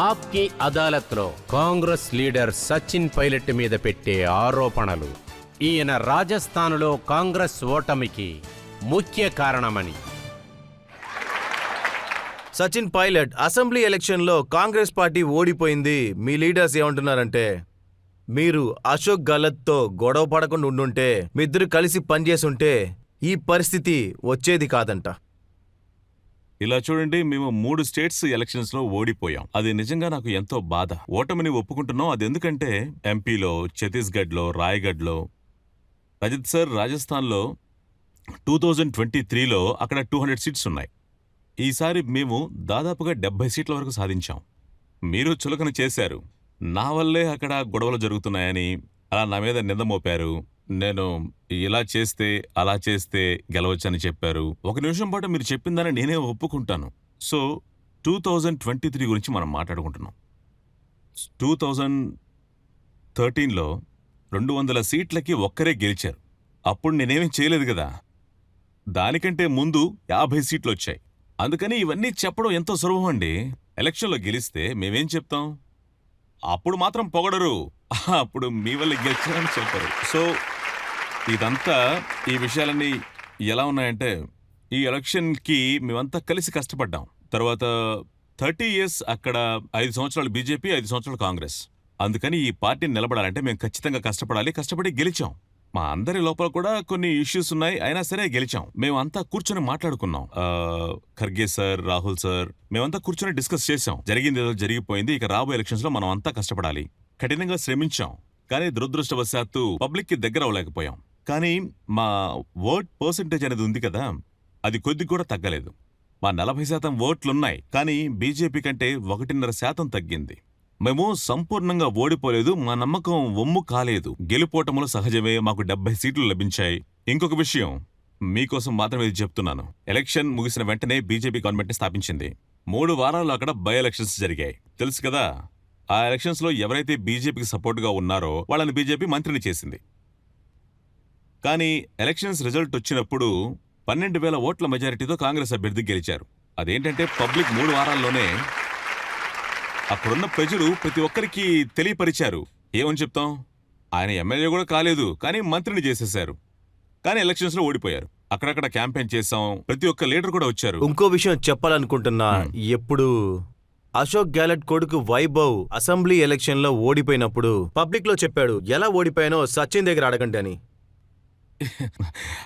ఆప్కి అదాలత్లో Congress leader Sachin Pilot మీద పెట్టే ఆరోపణలు ఈయన రాజస్థాన్లో కాంగ్రెస్ ఓటమికి ముఖ్య కారణమని. సచిన్ పైలట్, అసెంబ్లీ ఎలక్షన్లో కాంగ్రెస్ పార్టీ ఓడిపోయింది. మీ లీడర్స్ ఏమంటున్నారంటే, మీరు అశోక్ గెహ్లోట్తో గొడవ పడకుండా ఉండుంటే, మీ ఇద్దరు కలిసి పనిచేసుంటే ఈ పరిస్థితి వచ్చేది కాదంట. ఇలా చూడండి, మేము 3 స్టేట్స్ ఎలక్షన్స్ లో ఓడిపోయాం. అది నిజంగా నాకు ఎంతో బాధ. ఓటమిని ఒప్పుకుంటున్నాం. అది ఎందుకంటే ఎంపీలో, ఛత్తీస్గఢ్లో, రాయ్గఢ్లో, రజత్ సార్ రాజస్థాన్లో 2023లో అక్కడ 200 సీట్స్ ఉన్నాయి. ఈసారి మేము దాదాపుగా 70 సీట్ల వరకు సాధించాం. మీరు చులకన చేశారు. నా వల్లే అక్కడ గొడవలు జరుగుతున్నాయని అలా నా మీద నింద మోపారు. నేను ఇలా చేస్తే అలా చేస్తే గెలవచ్చని చెప్పారు. ఒక నిమిషం పాటు మీరు చెప్పిందని నేనే ఒప్పుకుంటాను. సో 2023 గురించి మనం మాట్లాడుకుంటున్నాం. 2013లో 200 సీట్లకి ఒక్కరే గెలిచారు. అప్పుడు నేనేమీ చేయలేదు కదా. దానికంటే ముందు 50 సీట్లు వచ్చాయి. అందుకని ఇవన్నీ చెప్పడం ఎంతో సులభం అండి. ఎలక్షన్లో గెలిస్తే మేమేం చెప్తాం? అప్పుడు మాత్రం పొగడరు, అప్పుడు మీ వల్ల గెలిచారని చెప్పరు. సో ఇదంతా, ఈ విషయాలన్నీ ఎలా ఉన్నాయంటే, ఈ ఎలక్షన్కి మేమంతా కలిసి కష్టపడ్డాం. తర్వాత 30 ఇయర్స్ అక్కడ 5 సంవత్సరాలు బీజేపీ, 5 సంవత్సరాలు కాంగ్రెస్. అందుకని ఈ పార్టీని నిలబడాలంటే మేము ఖచ్చితంగా కష్టపడాలి. కష్టపడి గెలిచాం. మా అందరి లోపల కూడా కొన్ని ఇష్యూస్ ఉన్నాయి, అయినా సరే గెలిచాం. మేమంతా కూర్చొని మాట్లాడుకున్నాం. ఖర్గే సార్, రాహుల్ సార్, మేమంతా కూర్చొని డిస్కస్ చేశాం. జరిగింది ఏదో జరిగిపోయింది, ఇక రాబోయే ఎలక్షన్స్ లో మనం అంతా కష్టపడాలి. కఠినంగా శ్రమించాం. కానీ దురదృష్టవశాత్తు పబ్లిక్ కి దగ్గర అవ్వలేకపోయాం. కానీ మా ఓట్ పర్సెంటేజ్ అనేది ఉంది కదా, అది కొద్ది కూడా తగ్గలేదు. మా 40% ఓట్లున్నాయి, కానీ బీజేపీ కంటే 1.5% తగ్గింది. మేము సంపూర్ణంగా ఓడిపోలేదు. మా నమ్మకం వమ్ము కాలేదు. గెలుపోటములు సహజమే. మాకు 70 సీట్లు లభించాయి. ఇంకొక విషయం మీకోసం మాత్రమే ఇది చెప్తున్నాను. ఎలక్షన్ ముగిసిన వెంటనే బీజేపీ గవర్నమెంట్ని స్థాపించింది. 3 వారాల్లో అక్కడ బై ఎలక్షన్స్ జరిగాయి, తెలుసు కదా. ఆ ఎలక్షన్స్ లో ఎవరైతే బీజేపీకి సపోర్ట్గా ఉన్నారో వాళ్ళని బీజేపీ మంత్రిని చేసింది. కానీ ఎలక్షన్స్ రిజల్ట్ వచ్చినప్పుడు 12,000 ఓట్ల మెజారిటీతో కాంగ్రెస్ అభ్యర్థి గెలిచారు. అదేంటంటే పబ్లిక్ 3 వారాల్లోనే అక్కడున్న ప్రజలు ప్రతి ఒక్కరికి తెలియపరిచారు. ఏమని చెప్తాం? ఆయన ఎమ్మెల్యే కూడా కాలేదు, కానీ మంత్రిని చేసేశారు. కానీ ఎలక్షన్స్ లో ఓడిపోయారు. అక్కడక్కడ క్యాంపెయిన్ చేశాం. ప్రతి ఒక్క లీడర్ కూడా వచ్చారు. ఇంకో విషయం చెప్పాలనుకుంటున్నా. ఎప్పుడు అశోక్ గెహ్లోట్ కొడుకు వైభవ్ అసెంబ్లీ ఎలక్షన్ లో ఓడిపోయినప్పుడు పబ్లిక్ లో చెప్పాడు, ఎలా ఓడిపోయానో సచిన్ దగ్గర అడగండి అని.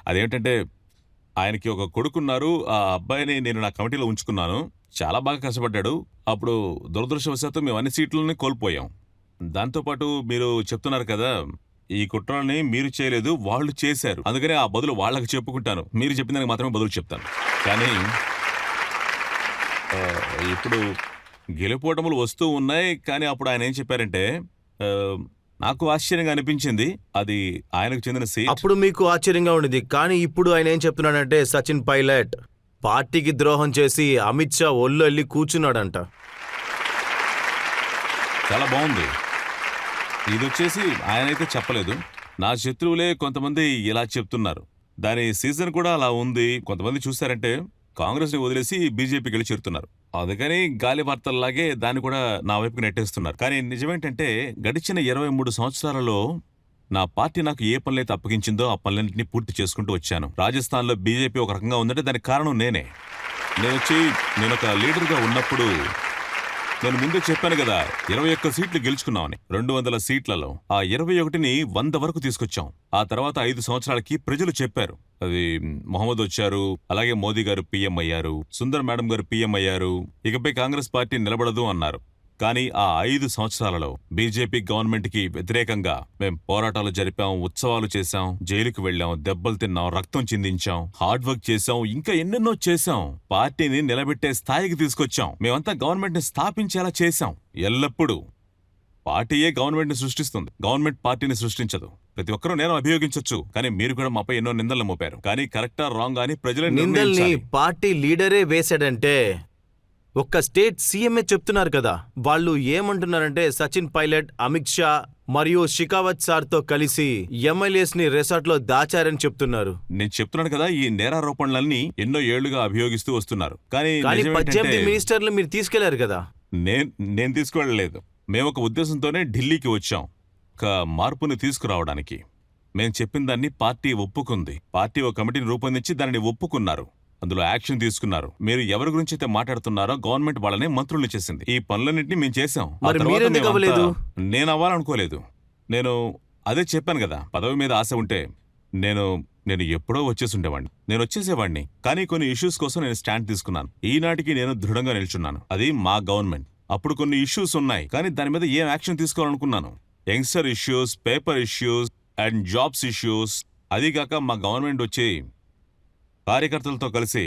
అదేంటంటే ఆయనకి ఒక కొడుకున్నారు. ఆ అబ్బాయిని నేను నా కమిటీలో ఉంచుకున్నాను. చాలా బాగా కష్టపడ్డాడు. అప్పుడు దురదృష్టవశాత్తు మేము అన్ని సీట్లని కోల్పోయాం. దాంతోపాటు మీరు చెప్తున్నారు కదా, ఈ కుట్రల్ని మీరు చేయలేదు, వాళ్ళు చేశారు. అందుకనే ఆ బదులు వాళ్ళకి చెప్పుకుంటాను. మీరు చెప్పిన దానికి మాత్రమే బదులు చెప్తాను. కానీ ఇప్పుడు గెలుపోటములు వస్తూ ఉన్నాయి. కానీ అప్పుడు ఆయన ఏం చెప్పారంటే, నాకు ఆశ్చర్యంగా అనిపించింది, అది ఆయనకు చెందిన సీట్. అప్పుడు మీకు ఆశ్చర్యంగా ఉండేది, కానీ ఇప్పుడు ఆయన ఏం చెప్తున్నాడంటే, సచిన్ పైలట్ పార్టీకి ద్రోహం చేసి అమిత్ షా ఒళ్ళు వెళ్ళి కూర్చున్నాడంట. చాలా బాగుంది. ఇది వచ్చేసి ఆయనైతే చెప్పలేదు. నా శత్రువులే కొంతమంది ఇలా చెప్తున్నారు. దాని సీజన్ కూడా అలా ఉంది. కొంతమంది చూస్తారంటే కాంగ్రెస్ ని వదిలేసి బీజేపీకి వెళ్ళి చేరుతున్నారు. అందుకని గాలి వార్తల్లాగే దాన్ని కూడా నా వైపుకి నెట్టేస్తున్నారు. కానీ నిజమేంటంటే గడిచిన 23 సంవత్సరాలలో నా పార్టీ నాకు ఏ పనులైతే అప్పగించిందో ఆ పనులన్నింటినీ పూర్తి చేసుకుంటూ వచ్చాను. రాజస్థాన్లో బీజేపీ ఒక రకంగా ఉందంటే దానికి కారణం నేనే. నేను ఒక లీడర్గా ఉన్నప్పుడు నేను ముందే చెప్పాను కదా, 21 సీట్లు గెలుచుకున్నామని. 200 సీట్లలో ఆ 21ని 100 వరకు తీసుకొచ్చాం. ఆ తర్వాత 5 సంవత్సరాలకి ప్రజలు చెప్పారు. అది మొహమ్మద్ వచ్చారు, అలాగే మోదీ గారు పీఎం అయ్యారు, సుందర్ మేడం గారు పీఎం అయ్యారు. ఇకపై కాంగ్రెస్ పార్టీ నిలబడదు అన్నారు. కానీ ఆ 5 సంవత్సరాలలో బీజేపీ గవర్నమెంట్ కి వ్యతిరేకంగా మేం పోరాటాలు జరిపాం, ఉత్సవాలు చేశాం, జైలుకు వెళ్లాం, దెబ్బలు తిన్నాం, రక్తం చిందించాం, హార్డ్ వర్క్ చేశాం, ఇంకా ఎన్నెన్నో చేశాం. పార్టీని నిలబెట్టే స్థాయికి తీసుకొచ్చాం. మేమంతా గవర్నమెంట్ ని స్థాపించేలా చేశాం. ఎల్లప్పుడూ పార్టీయే గవర్నమెంట్ ని సృష్టిస్తుంది, గవర్నమెంట్ పార్టీని సృష్టించదు. ప్రతి ఒక్కరూ నేను అభియోగించొచ్చు, కానీ మీరు కూడా మాపై ఎన్నో నిందలు మోపారు. కానీ కరెక్టా రాంగ్ అని ప్రజలే నిందల్ని పార్టీ లీడరే వేశాడంటే ఒక్క స్టేట్ సీఎంఏ చెప్తున్నారు కదా. వాళ్ళు ఏమంటున్నారంటే, సచిన్ పైలట్ అమిత్ షా మరియు షికావత్ సార్తో కలిసి ఎమ్మెల్యేస్ ని రిసార్ట్ లో దాచారని చెప్తున్నారు. నేను చెప్తున్నాను కదా, ఈ నేరారోపణలన్నీ ఎన్నో ఏళ్లుగా అభియోగిస్తూ వస్తున్నారు. కానీ 18 మినిస్టర్లు మీరు తీసుకెళ్లారు కదా. నేను తీసుకువెళ్ళలేదు. మేము ఒక ఉద్దేశంతోనే ఢిల్లీకి వచ్చాం, ఒక మార్పుని తీసుకురావడానికి. మేం చెప్పిన దాన్ని పార్టీ ఒప్పుకుంది. పార్టీ ఒక కమిటీని రూపొందించి దానిని ఒప్పుకున్నారు, అందులో యాక్షన్ తీసుకున్నారు. మీరు ఎవరి గురించి అయితే మాట్లాడుతున్నారో గవర్నమెంట్ వాళ్ళనే మంత్రుల్ని చేసింది. ఈ పనులన్నింటినీ మేము చేశాం. ఆ మరి తర్వాత మీరెందుకు మేమంతా- అవ్వలేదు? నేను అవ్వాలనుకోలేదు. నేను అదే చెప్పాను కదా, పదవి మీద ఆశ ఉంటే నేను ఎప్పుడో వచ్చేసి ఉండేవాడిని, నేను వచ్చేసేవాడిని. కానీ కొన్ని ఇష్యూస్ కోసం నేను స్టాండ్ తీసుకున్నాను. ఈనాటికి నేను దృఢంగా నిల్చున్నాను. అది మా గవర్నమెంట్. అప్పుడు కొన్ని ఇష్యూస్ ఉన్నాయి, కానీ దాని మీద ఏం యాక్షన్ తీసుకోవాలనుకున్నాను. Youngster issues, paper issues and jobs issues. అదీగాక మా గవర్నమెంట్ వచ్చి కార్యకర్తలతో కలిసి,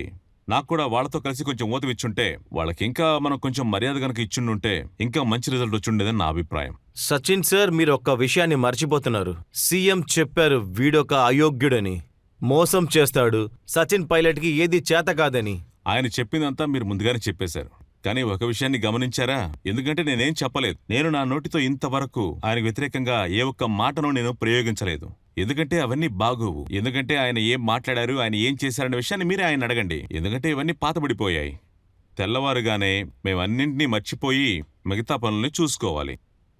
నాకు కూడా వాళ్ళతో కలిసి కొంచెం ఊతం ఇచ్చుంటే, వాళ్ళకి ఇంకా మనం కొంచెం మర్యాద కనుక ఇచ్చిండుంటే ఇంకా మంచి రిజల్ట్ వచ్చిండేదని నా అభిప్రాయం. సచిన్ సార్, మీరు ఒక్క విషయాన్ని మర్చిపోతున్నారు. సీఎం చెప్పారు వీడొక అయోగ్యుడని, మోసం చేస్తాడు, సచిన్ పైలట్కి ఏది చేత కాదని. ఆయన చెప్పిందంతా మీరు ముందుగానే చెప్పేశారు. కానీ ఒక విషయాన్ని గమనించారా? ఎందుకంటే నేనేం చెప్పలేదు. నేను నా నోటితో ఇంతవరకు ఆయనకు వ్యతిరేకంగా ఏ ఒక్క మాటను నేను ప్రయోగించలేదు. ఎందుకంటే అవన్నీ బాగోవు. ఎందుకంటే ఆయన ఏం మాట్లాడారు, ఆయన ఏం చేశారనే విషయాన్ని మీరే ఆయన అడగండి. ఎందుకంటే ఇవన్నీ పాతబడిపోయాయి. తెల్లవారుగానే మేమన్నింటినీ మర్చిపోయి మిగతా పనుల్ని చూసుకోవాలి.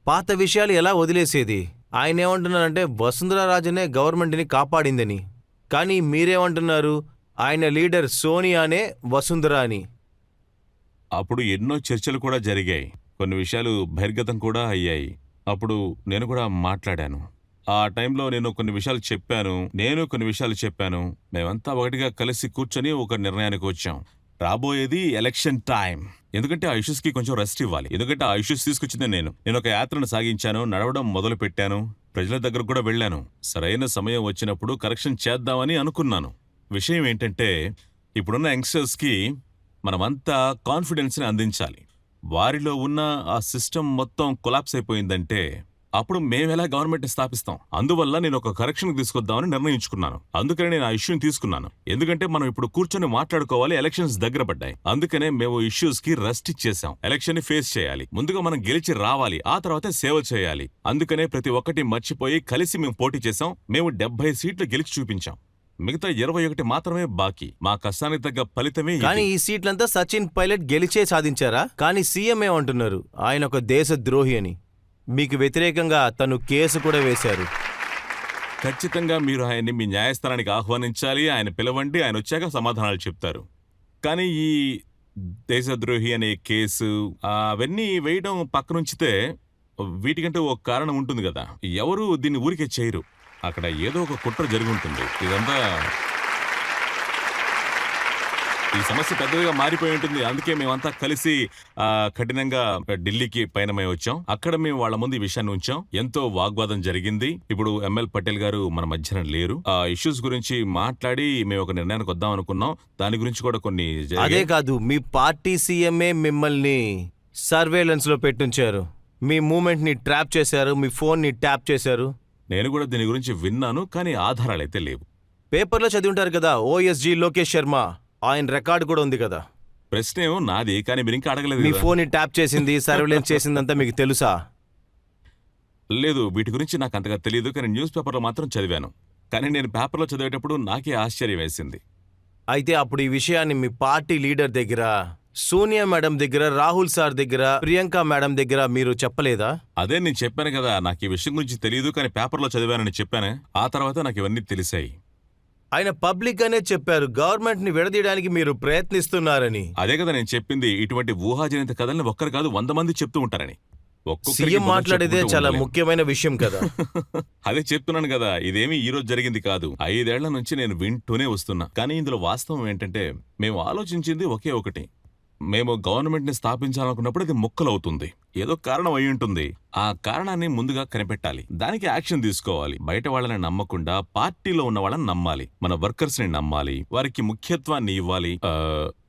పాత విషయాలు ఎలా వదిలేసేది? ఆయన ఏమంటున్నారంటే వసుంధరా రాజనే గవర్నమెంట్ని కాపాడిందని. కానీ మీరేమంటున్నారు? ఆయన లీడర్ సోనియానే వసుంధర అని. అప్పుడు ఎన్నో చర్చలు కూడా జరిగాయి, కొన్ని విషయాలు బహిర్గతం కూడా అయ్యాయి. అప్పుడు నేను కూడా మాట్లాడాను. ఆ టైంలో నేను కొన్ని విషయాలు చెప్పాను. మేమంతా ఒకటిగా కలిసి కూర్చొని ఒక నిర్ణయానికి వచ్చాం. రాబోయేది ఎలక్షన్ టైం. ఎందుకంటే ఆ ఇష్యూస్కి కొంచెం రెస్ట్ ఇవ్వాలి. ఎందుకంటే ఆ ఇష్యూస్ తీసుకొచ్చిందే నేను ఒక యాత్రను సాగించాను, నడవడం మొదలు పెట్టాను, ప్రజల దగ్గర కూడా వెళ్ళాను. సరైన సమయం వచ్చినప్పుడు కరెక్షన్ చేద్దామని అనుకున్నాను. విషయం ఏంటంటే, ఇప్పుడున్న యంగ్స్టర్స్కి మనమంతా కాన్ఫిడెన్స్ని అందించాలి. వారిలో ఉన్న ఆ సిస్టమ్ మొత్తం కొలాప్స్ అయిపోయిందంటే అప్పుడు మేమెలా గవర్నమెంట్ని స్థాపిస్తాం? అందువల్ల నేను ఒక కరెక్షన్ తీసుకొద్దామని నిర్ణయించుకున్నాను. అందుకనే నేను ఆ ఇష్యూని తీసుకున్నాను. ఎందుకంటే మనం ఇప్పుడు కూర్చొని మాట్లాడుకోవాలి, ఎలక్షన్స్ దగ్గర పడ్డాయి. అందుకనే మేము ఇష్యూస్కి రెస్ట్ ఇచ్చేసాం. ఎలక్షన్ని ఫేస్ చేయాలి, ముందుగా మనం గెలిచి రావాలి, ఆ తర్వాతే సేవ చేయాలి. అందుకనే ప్రతి ఒక్కటి మర్చిపోయి కలిసి మేము పోటీ చేశాం. మేము 70 సీట్లు గెలిచి చూపించాం. మిగతా 21 మాత్రమే బాకీ. మా కష్టానికి తగ్గ ఫలితమే ఇది. కానీ ఈ సీట్లంతా సచిన్ పైలట్ గెలిచే సాధించారా? కానీ సీఎం ఏమంటున్నారు? ఆయన ఒక దేశద్రోహి అని. మీకు వ్యతిరేకంగా తను కేసు కూడా వేశారు. ఖచ్చితంగా మీరు ఆయన్ని మీ న్యాయస్థానానికి ఆహ్వానించాలి. ఆయన పిలవండి, ఆయన వచ్చాక సమాధానాలు చెప్తారు. కానీ ఈ దేశద్రోహి అనే కేసు అవన్నీ వేయడం పక్కనుంచితే, వీటికంటే ఒక కారణం ఉంటుంది కదా. ఎవరు దీన్ని ఊరికే చేయరు. అక్కడ ఏదో ఒక కుట్ర జరుగుంటుంది. ఇదంతా ఈ సమస్య పెద్దదిగా మారిపోయి ఉంటుంది. అందుకే మేమంతా కలిసి కఠినంగా ఢిల్లీకి పయనమై వచ్చాం. అక్కడ మేము వాళ్ళ ముందు ఈ విషయాన్ని ఉంచాం. ఎంతో వాగ్వాదం జరిగింది. ఇప్పుడు ఎంఎల్ పటేల్ గారు మన మధ్యన లేరు. ఆ ఇష్యూస్ గురించి మాట్లాడి మేము ఒక నిర్ణయానికి వద్దాం అనుకున్నాం. దాని గురించి కూడా కొన్ని అదే కాదు, మీ పార్టీ సీఎంఏ మిమ్మల్ని సర్వేలెన్స్ లో పెట్టుంచారు. మీ మూమెంట్ ని ట్రాప్ చేశారు, మీ ఫోన్ ని ట్యాప్ చేశారు. నేను కూడా దీని గురించి విన్నాను, కానీ ఆధారాలైతే లేవు. పేపర్లో చదివి ఉంటారు కదా, ఓఎస్జీ లోకేష్ శర్మ, ఆయన రికార్డు కూడా ఉంది కదా. ప్రశ్న ఏమో నాది, కానీ మీరు ఇంకా అడగలేదు మీ కదా. ఫోన్ ని ట్యాప్ చేసింది, సర్వేలెన్స్ చేసిందంతా మీకు తెలుసా? లేదు, వీటి గురించి నాకు అంతగా తెలియదు. కానీ న్యూస్ పేపర్లో మాత్రం చదివాను. కానీ నేను పేపర్లో చదివేటప్పుడు నాకే ఆశ్చర్యం వేసింది. అయితే అప్పుడు ఈ విషయాన్ని మీ పార్టీ లీడర్ దగ్గర, సోనియా మేడం దగ్గర, రాహుల్ సార్ దగ్గర, ప్రియాంక మేడం దగ్గర మీరు చెప్పలేదా? అదే నేను చెప్పాను కదా, నాకు ఈ విషయం గురించి తెలియదు, కానీ పేపర్లో చదివానని చెప్పాను. ఆ తర్వాత నాకు ఇవన్నీ తెలిసాయి. ఆయన పబ్లిక్ గానే చెప్పారు గవర్నమెంట్ ని విడదీయడానికి మీరు ప్రయత్నిస్తున్నారని. అదే కదా నేను చెప్పింది. ఇటువంటి ఊహాజనిత కథల్ని ఒక్కరు కాదు 100 మంది చెప్తూ ఉంటారని. సీఎం మాట్లాడేదే చాలా ముఖ్యమైన విషయం కదా. అదే చెప్తున్నాను కదా, ఇదేమీ ఈ రోజు జరిగింది కాదు. 5 ఏళ్ల నుంచి నేను వింటూనే వస్తున్నా. కానీ ఇందులో వాస్తవం ఏంటంటే, మేము ఆలోచించింది ఒకే ఒకటి. మేము గవర్నమెంట్ ని స్థాపించాలనుకున్నప్పుడు అది ముక్కలవుతుంది. ఏదో కారణం అయి ఉంటుంది. ఆ కారణాన్ని ముందుగా కనిపెట్టాలి, దానికి యాక్షన్ తీసుకోవాలి. బయట వాళ్ళని నమ్మకుండా పార్టీలో ఉన్న వాళ్ళని నమ్మాలి, మన వర్కర్స్ ని నమ్మాలి, వారికి ముఖ్యత్వాన్ని ఇవ్వాలి,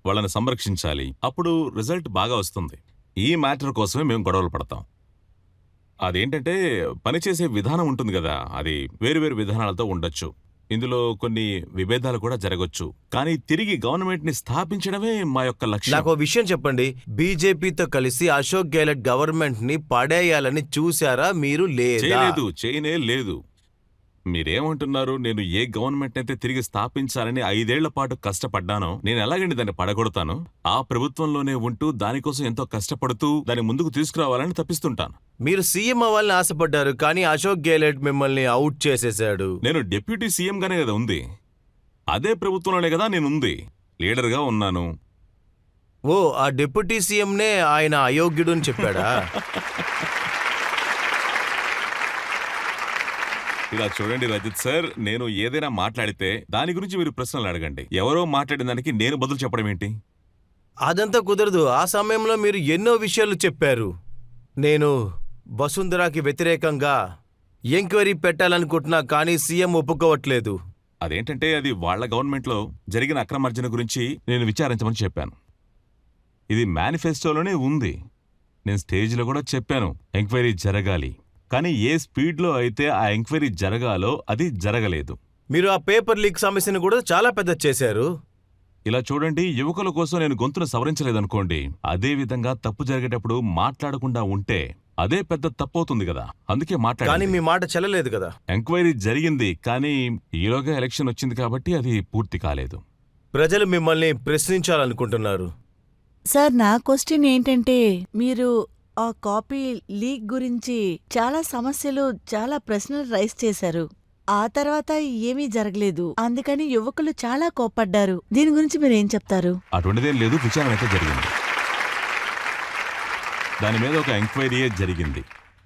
వాళ్ళని సంరక్షించాలి. అప్పుడు రిజల్ట్ బాగా వస్తుంది. ఈ మ్యాటర్ కోసమే మేము గొడవలు పడతాం. అదేంటంటే, పనిచేసే విధానం ఉంటుంది కదా, అది వేరువేరు విధానాలతో ఉండొచ్చు. ఇందులో కొన్ని విభేదాలు కూడా జరగొచ్చు. కానీ తిరిగి గవర్నమెంట్ ని స్థాపించడమే మా యొక్క లక్ష్యం. నాకు విషయం చెప్పండి, బీజేపీతో కలిసి అశోక్ గెహ్లట్ గవర్నమెంట్ ని పడేయాలని చూసారా మీరు? చేయనే లేదు. మీరేమంటున్నారు? నేను ఏ గవర్నమెంట్ అయితే తిరిగి స్థాపించాలని 5 ఏళ్ల పాటు కష్టపడ్డానో నేను ఎలాగండి దాన్ని పడగొడతాను? ఆ ప్రభుత్వంలోనే ఉంటూ దానికోసం ఎంతో కష్టపడుతూ దాన్ని ముందుకు తీసుకురావాలని తప్పిస్తుంటాను. మీరు సీఎం అవ్వాలని ఆశపడ్డారు, కానీ అశోక్ గెహ్లోట్ మిమ్మల్ని అవుట్ చేసేశాడు. నేను డిప్యూటీ సీఎంగానే కదా ఉంది. అదే ప్రభుత్వంలోనే కదా నేనుంది. లీడర్గా ఉన్నాను. ఓ, ఆ డిప్యూటీ సీఎంనే ఆయన అయోగ్యుడు అని చెప్పాడా? ఇలా చూడండి రజిత్ సార్, నేను ఏదైనా మాట్లాడితే దాని గురించి మీరు ప్రశ్నలు అడగండి. ఎవరో మాట్లాడిన దానికి నేను బదులు చెప్పడం ఏంటి? అదంతా కుదరదు. ఆ సమయంలో మీరు ఎన్నో విషయాలు చెప్పారు. నేను వసుంధరాకి వ్యతిరేకంగా ఎంక్వైరీ పెట్టాలనుకుంటున్నా, కానీ సీఎం ఒప్పుకోవట్లేదు. అదేంటంటే అది వాళ్ళ గవర్నమెంట్లో జరిగిన అక్రమార్జన గురించి నేను విచారించమని చెప్పాను. ఇది మేనిఫెస్టోలోనే ఉంది. నేను స్టేజ్లో కూడా చెప్పాను ఎంక్వైరీ జరగాలి. కానీ ఏ స్పీడ్లో అయితే ఆ ఎంక్వైరీ జరగాలో అది జరగలేదు. మీరు ఆ పేపర్ లీక్ సమస్యను కూడా చాలా పెద్ద చేశారు. ఇలా చూడండి, యువకుల కోసం నేను గొంతును సవరించలేదనుకోండి, అదే విధంగా తప్పు జరిగేటప్పుడు మాట్లాడకుండా ఉంటే అదే పెద్ద తప్పు అవుతుంది కదా. అందుకే కానీ మాట్లాడాలి. మీ మాట చెల్లలేదు కదా. ఎంక్వైరీ జరిగింది, కానీ ఈలోగా ఎలక్షన్ వచ్చింది కాబట్టి అది పూర్తి కాలేదు. ప్రజలు మిమ్మల్ని ప్రశ్నించాలనుకుంటున్నారు. సార్, నా క్వశ్చన్ ఏంటంటే, మీరు ఆ కాపీ లీక్ గురించి చాలా సమస్యలు, చాలా ప్రశ్నలు రైజ్ చేశారు. ఆ తర్వాత ఏమీ జరగలేదు. అందుకని యువకులు చాలా కోప్పడ్డారు. దీని గురించి మీరేం చెప్తారు? అటువంటిదేం లేదు, విచారణ అయితే జరిగింది. దాని మీద ఒక ఎంక్వైరీయే జరిగింది.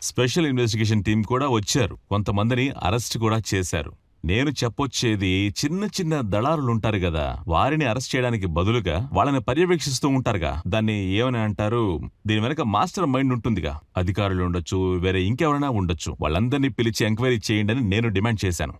స్పెషల్ ఇన్వెస్టిగేషన్ టీం కూడా వచ్చారు. కొంతమందిని అరెస్ట్ కూడా చేశారు. నేను చెప్పొచ్చేది, చిన్న చిన్న దళారులుంటారు కదా, వారిని అరెస్ట్ చేయడానికి బదులుగా వాళ్ళని పర్యవేక్షిస్తూ ఉంటారుగా, దాన్ని ఏమని అంటారు, దీని వెనక మాస్టర్ మైండ్ ఉంటుందిగా, అధికారులు ఉండొచ్చు, వేరే ఇంకెవరైనా ఉండొచ్చు, వాళ్ళందరినీ పిలిచి ఎంక్వైరీ చేయండి అని నేను డిమాండ్ చేశాను.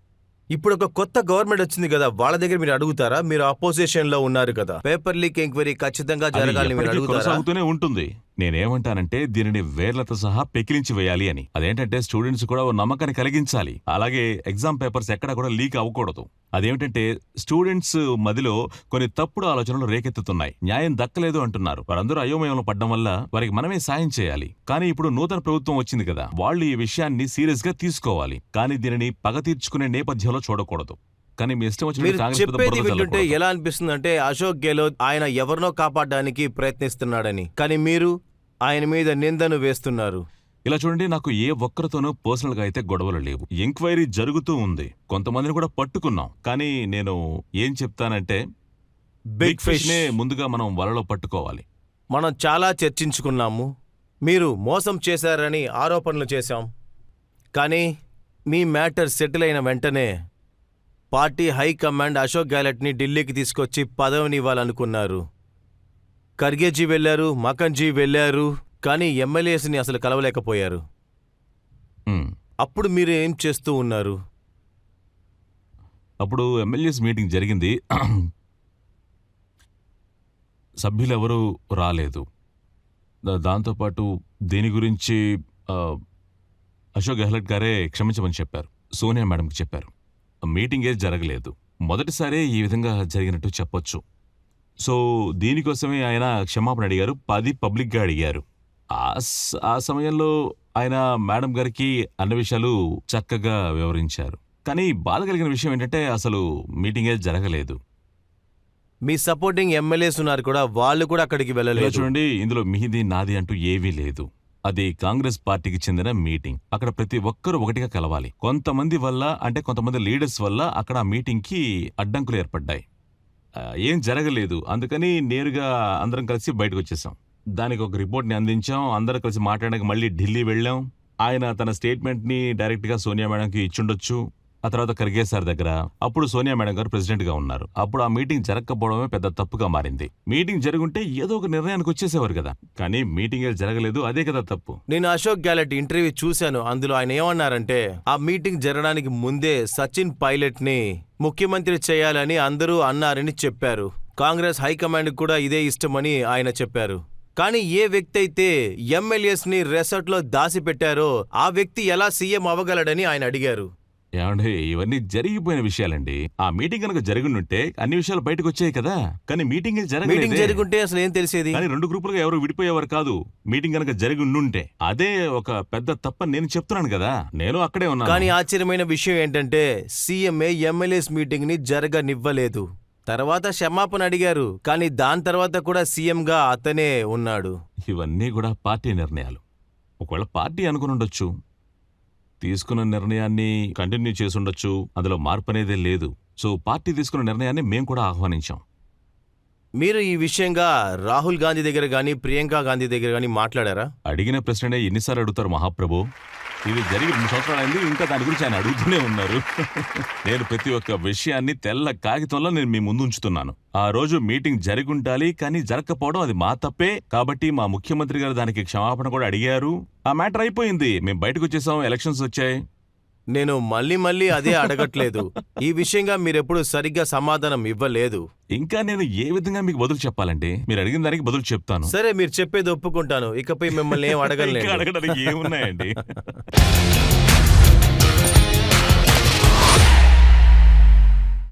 ఇప్పుడు ఒక కొత్త గవర్నమెంట్ వచ్చింది కదా, వాళ్ళ దగ్గర మీరు అడుగుతారా? మీరు అపోజిషన్ లో ఉన్నారు కదా. పేపర్ లీక్ ఎంక్వైరీ ఖచ్చితంగా అది జరగాలని మీరు ఎప్పటికీ అడుగుతారా? కొనసాగుతూనే ఉంటుంది. నేనేమంటానంటే దీనిని వేర్లతో సహా పెకిలించి వేయాలి అని. అదేంటంటే స్టూడెంట్స్ కూడా ఓ నమ్మకాన్ని కలిగించాలి. అలాగే ఎగ్జామ్ పేపర్స్ ఎక్కడా కూడా లీక్ అవ్వకూడదు. అదేమిటంటే స్టూడెంట్స్ మదిలో కొన్ని తప్పుడు ఆలోచనలు రేకెత్తుతున్నాయి. న్యాయం దక్కలేదు అంటున్నారు. వారందరూ అయోమయంలో పడ్డం వల్ల వారికి మనమే సాయం చేయాలి. కానీ ఇప్పుడు నూతన ప్రభుత్వం వచ్చింది కదా, వాళ్ళు ఈ విషయాన్ని సీరియస్ గా తీసుకోవాలి. కానీ దీనిని పగ తీర్చుకునే నేపథ్యంలో చూడకూడదు. కానీ మీ ఇష్టం మీరు వచ్చిన చెప్పేది వింటుంటే ఎలా అనిపిస్తుంది అంటే, అశోక్ గెహ్లోట్ ఆయన ఎవరినో కాపాడడానికి ప్రయత్నిస్తున్నాడని, కానీ మీరు ఆయన మీద నిందను వేస్తున్నారు. ఇలా చూడండి, నాకు ఏ ఒక్కరితోనూ పర్సనల్ గా అయితే గొడవలు లేవు. ఎంక్వైరీ జరుగుతూ ఉంది. కొంతమందిని కూడా పట్టుకున్నాం. కానీ నేను ఏం చెప్తానంటే, బిగ్ ఫిష్ నే ముందుగా మనం వలలో పట్టుకోవాలి. మనం చాలా చర్చించుకున్నాము. మీరు మోసం చేశారని ఆరోపణలు చేశాం. కానీ మీ మ్యాటర్ సెటిల్ అయిన వెంటనే పార్టీ హైకమాండ్ అశోక్ గెహ్లోట్ని ఢిల్లీకి తీసుకొచ్చి పదవిని ఇవ్వాలనుకున్నారు. ఖర్గేజీ వెళ్లారు, మకన్జీ వెళ్లారు, కానీ ఎమ్మెల్యేస్ని అసలు కలవలేకపోయారు. ఉమ్. అప్పుడు మీరు ఏం చేస్తూ ఉన్నారు? అప్పుడు ఎమ్మెల్యేస్ మీటింగ్ జరిగింది. సభ్యులెవరూ రాలేదు. దాంతోపాటు దీని గురించి అశోక్ గెహ్లోట్ గారే క్షమించమని చెప్పారు. సోనియా మేడంకి చెప్పారు. మీటింగే జరగలేదు. మొదటిసారే ఈ విధంగా జరిగినట్టు చెప్పొచ్చు. సో దీనికోసమే ఆయన క్షమాపణ అడిగారు. 10 పబ్లిక్గా అడిగారు. ఆ సమయంలో ఆయన మేడం గారికి అన్ని విషయాలు చక్కగా వివరించారు. కానీ బాధ కలిగిన విషయం ఏంటంటే అసలు మీటింగే జరగలేదు. మీ సపోర్టింగ్ ఎమ్మెల్యేస్ ఉన్నారు కూడా, వాళ్ళు కూడా అక్కడికి వెళ్ళలేదు. చూడండి, ఇందులో మీది నాది అంటూ ఏవీ లేదు. అది కాంగ్రెస్ పార్టీకి చెందిన మీటింగ్. అక్కడ ప్రతి ఒక్కరూ ఒకటిగా కలవాలి. కొంతమంది వల్ల, అంటే కొంతమంది లీడర్స్ వల్ల అక్కడ ఆ మీటింగ్కి అడ్డంకులు ఏర్పడ్డాయి. ఏం జరగలేదు. అందుకని నేరుగా అందరం కలిసి బయటకు వచ్చేసాం. దానికి ఒక రిపోర్ట్ని అందించాం. అందరం కలిసి మాట్లాడడానికి మళ్ళీ ఢిల్లీ వెళ్ళాం. ఆయన తన స్టేట్మెంట్ని డైరెక్ట్గా సోనియా మేడంకి ఇచ్చుండొచ్చు. ఆ తర్వాత ఖర్గే సార్ దగ్గర. అప్పుడు సోనియా మేడం గారు ప్రెసిడెంట్గా ఉన్నారు. అప్పుడు ఆ మీటింగ్ జరగకపోవడమే పెద్ద తప్పుగా మారింది. మీటింగ్ జరుగుంటే ఏదో ఒక నిర్ణయానికి వచ్చేసేవారు కదా. కానీ మీటింగ్ జరగలేదు, అదే కదా తప్పు. నేను అశోక్ గెహ్లోట్ ఇంటర్వ్యూ చూశాను. అందులో ఆయన ఏమన్నారంటే, ఆ మీటింగ్ జరగడానికి ముందే సచిన్ పైలట్ ని ముఖ్యమంత్రి చేయాలని అందరూ అన్నారని చెప్పారు. కాంగ్రెస్ హైకమాండ్ కూడా ఇదే ఇష్టమని ఆయన చెప్పారు. కానీ ఏ వ్యక్తి అయితే ఎమ్మెల్యేస్ ని రెసార్ట్ లో దాచిపెట్టారో ఆ వ్యక్తి ఎలా సీఎం అవ్వగలడని ఆయన అడిగారు. ఏమండి ఇవన్నీ జరిగిపోయిన విషయాలండి. ఆ మీటింగ్ కనుక జరుగుంటే అన్ని విషయాలు బయటకు వచ్చాయి కదా. కానీ మీటింగ్ మీటింగ్ జరుగుంటే అసలు ఏం తెలిసేది? కానీ 2 గ్రూపులుగా ఎవరు విడిపోయేవారు కాదు. మీటింగ్ కనుక జరిగి ఉండుంటే అదే ఒక పెద్ద తప్పని నేను చెప్తున్నాను కదా. నేను అక్కడే ఉన్నాను. కానీ ఆశ్చర్యమైన విషయం ఏంటంటే సీఎంఏ ఎమ్మెల్యేస్ మీటింగ్ ని జరగనివ్వలేదు. తర్వాత క్షమాపణ అడిగారు, కానీ దాని తర్వాత కూడా సీఎంగా అతనే ఉన్నాడు. ఇవన్నీ కూడా పార్టీ నిర్ణయాలు. ఒకవేళ పార్టీ అనుకుని ఉండొచ్చు, తీసుకున్న నిర్ణయాన్ని కంటిన్యూ చేసి ఉండొచ్చు, అందులో మార్పు అనేదే లేదు. సో పార్టీ తీసుకున్న నిర్ణయాన్ని మేము కూడా ఆహ్వానించాం. మీరు ఈ విషయంగా రాహుల్ గాంధీ దగ్గర గానీ ప్రియాంక గాంధీ దగ్గర గానీ మాట్లాడారా? అడిగిన ప్రశ్ననే ఎన్నిసార్లు అడుగుతారు మహాప్రభు? ఇది జరిగి 2 సంవత్సరాలైంది, ఇంకా దాని గురించి ఆయన అడుగుతూనే ఉన్నారు. నేను ప్రతి ఒక్క విషయాన్ని తెల్ల కాగితంలో నేను మీ ముందు ఉంచుతున్నాను. ఆ రోజు మీటింగ్ జరిగి ఉండాలి, కానీ జరగకపోవడం అది మా తప్పే. కాబట్టి మా ముఖ్యమంత్రి గారు దానికి క్షమాపణ కూడా అడిగారు. ఆ మ్యాటర్ అయిపోయింది. మేము బయటకు వచ్చేసాం, ఎలక్షన్స్ వచ్చాయి. నేను మళ్ళీ అదే అడగట్లేదు. ఈ విషయంగా మీరెప్పుడు సరిగ్గా సమాధానం ఇవ్వలేదు. ఇంకా నేను ఏ విధంగా మీకు బదులు చెప్పాలండి? మీరు అడిగిన దానికి బదులు చెప్తాను. సరే, మీరు చెప్పేది ఒప్పుకుంటాను. ఇకపై మిమ్మల్ని ఏం ఇంకా అడగలేదు. అడగడానికి ఏమున్నాయండి?